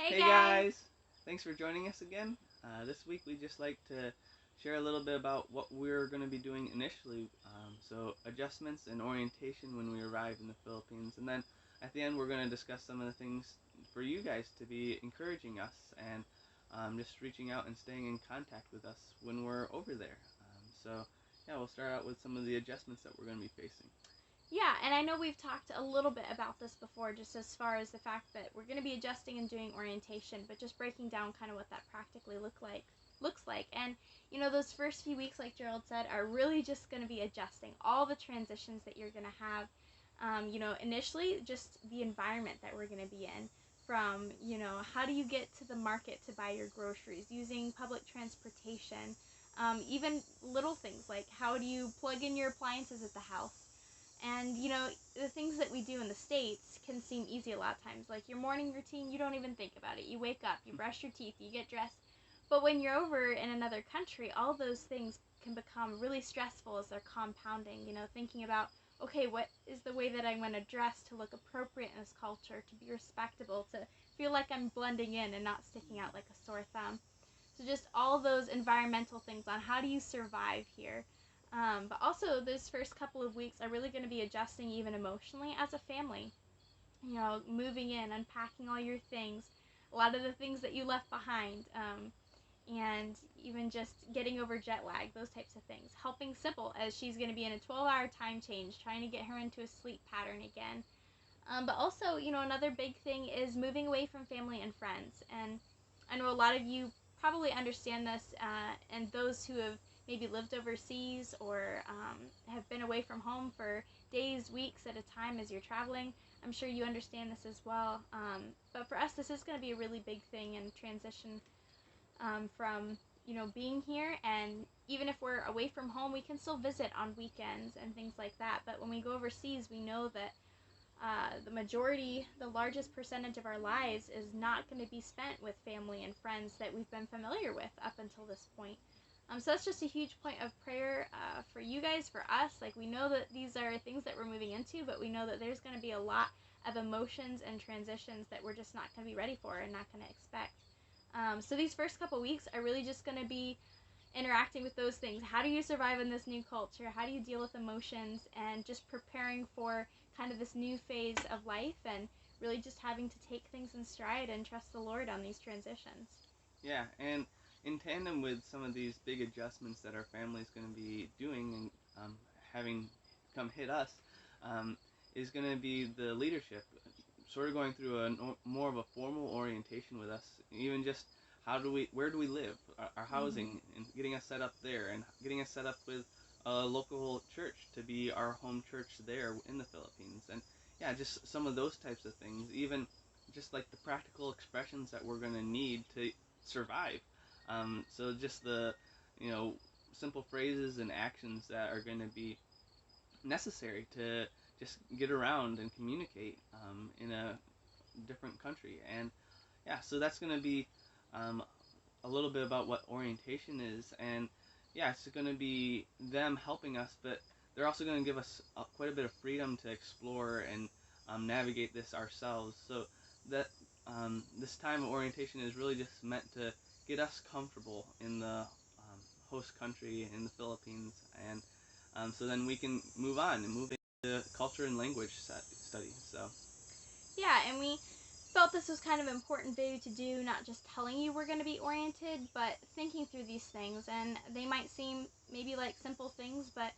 Hey guys! Thanks for joining us again. This week we just like to share a little bit about what we're going to be doing initially. So adjustments and orientation when we arrive in the Philippines, and then at the end we're going to discuss some of the things for you guys to be encouraging us and just reaching out and staying in contact with us when we're over there. So yeah, we'll start out with some of the adjustments that we're going to be facing. Yeah, and I know we've talked a little bit about this before, just as far as the fact that we're going to be adjusting and doing orientation, but just breaking down kind of what that practically looks like. And those first few weeks, like Gerald said, are really just going to be adjusting all the transitions that you're going to have. Initially, just the environment that we're going to be in. From how do you get to the market to buy your groceries, using public transportation, even little things like how do you plug in your appliances at the house. And the things that we do in the States can seem easy a lot of times. Like your morning routine, you don't even think about it. You wake up, you brush your teeth, you get dressed. But when you're over in another country, all those things can become really stressful as they're compounding. Thinking about, okay, what is the way that I'm going to dress to look appropriate in this culture, to be respectable, to feel like I'm blending in and not sticking out like a sore thumb. So just all those environmental things on how do you survive here. But also, those first couple of weeks are really going to be adjusting even emotionally as a family. Moving in, unpacking all your things, a lot of the things that you left behind, and even just getting over jet lag, those types of things. Helping Sybil as she's going to be in a 12-hour time change, trying to get her into a sleep pattern again. But also, another big thing is moving away from family and friends. And I know a lot of you probably understand this, and those who have maybe lived overseas or have been away from home for days, weeks at a time as you're traveling, I'm sure you understand this as well. But for us, this is going to be a really big thing in transition from being here. And even if we're away from home, we can still visit on weekends and things like that. But when we go overseas, we know that the largest percentage of our lives is not going to be spent with family and friends that we've been familiar with up until this point. So that's just a huge point of prayer for you guys, for us. Like, we know that these are things that we're moving into, but we know that there's going to be a lot of emotions and transitions that we're just not going to be ready for and not going to expect. So these first couple weeks are really just going to be interacting with those things. How do you survive in this new culture? How do you deal with emotions? And just preparing for kind of this new phase of life, and really just having to take things in stride and trust the Lord on these transitions. Yeah, and in tandem with some of these big adjustments that our family is going to be doing and having come hit us, um, is going to be the leadership, sort of going through more of a formal orientation with us, even just where do we live, our housing, and getting us set up there, and getting us set up with a local church to be our home church there in the Philippines, and yeah, just some of those types of things, even just like the practical expressions that we're going to need to survive. So just the, you know, simple phrases and actions that are going to be necessary to just get around and communicate in a different country. And yeah, so that's going to be um, a little bit about what orientation is. And yeah, it's going to be them helping us, but they're also going to give us quite a bit of freedom to explore and navigate this ourselves. So that this time of orientation is really just meant to get us comfortable in the host country in the Philippines, and so then we can move on and move into culture and language study. So Yeah, and we felt this was kind of an important video to do, not just telling you we're going to be oriented, but thinking through these things. And they might seem maybe like simple things, but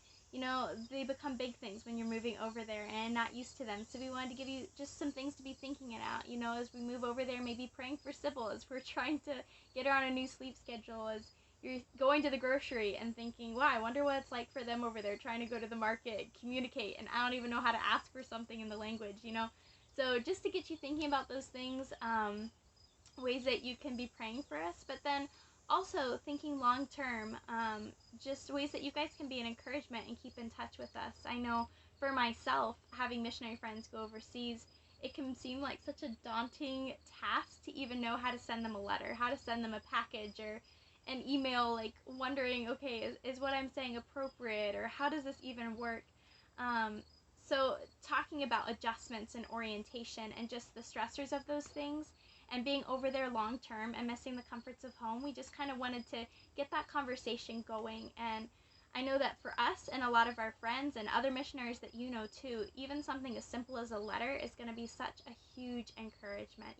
they become big things when you're moving over there and not used to them. So we wanted to give you just some things to be thinking about, as we move over there, maybe praying for Sybil as we're trying to get her on a new sleep schedule, as you're going to the grocery and thinking, wow, I wonder what it's like for them over there trying to go to the market, communicate, and I don't even know how to ask for something in the language. So just to get you thinking about those things, ways that you can be praying for us, but then also thinking long term, just ways that you guys can be an encouragement and keep in touch with us. I know for myself, having missionary friends go overseas, it can seem like such a daunting task to even know how to send them a letter, how to send them a package or an email, like wondering, okay, is what I'm saying appropriate, or how does this even work? Um, so talking about adjustments and orientation and just the stressors of those things, and being over there long term and missing the comforts of home, we just kind of wanted to get that conversation going. And I know that for us and a lot of our friends and other missionaries that you know too, even something as simple as a letter is going to be such a huge encouragement,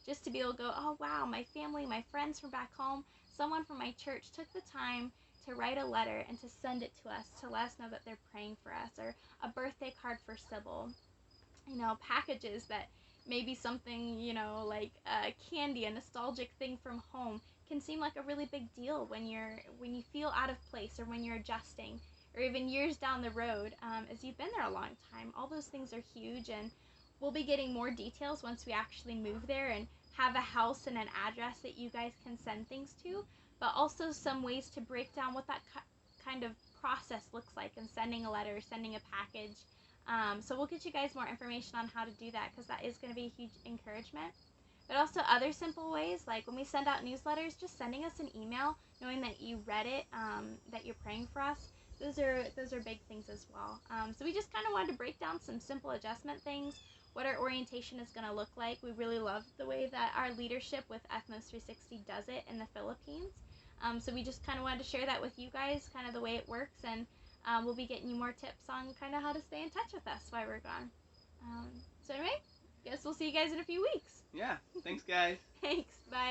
just to be able to go, oh wow, my family, my friends from back home, someone from my church took the time to write a letter and to send it to us to let us know that they're praying for us, or a birthday card for Sybil, packages that maybe something, like candy, a nostalgic thing from home, can seem like a really big deal when you feel out of place or when you're adjusting, or even years down the road, as you've been there a long time. All those things are huge, and we'll be getting more details once we actually move there and have a house and an address that you guys can send things to, but also some ways to break down what that kind of process looks like in sending a letter, sending a package. So we'll get you guys more information on how to do that, because that is going to be a huge encouragement. But also other simple ways, like when we send out newsletters, just sending us an email, knowing that you read it, that you're praying for us. Those are big things as well. So we just kind of wanted to break down some simple adjustment things, what our orientation is going to look like. We really love the way that our leadership with Ethnos 360 does it in the Philippines. So we just kind of wanted to share that with you guys, kind of the way it works, and we'll be getting you more tips on kind of how to stay in touch with us while we're gone. So anyway, guess we'll see you guys in a few weeks. Yeah, thanks guys. Thanks, bye.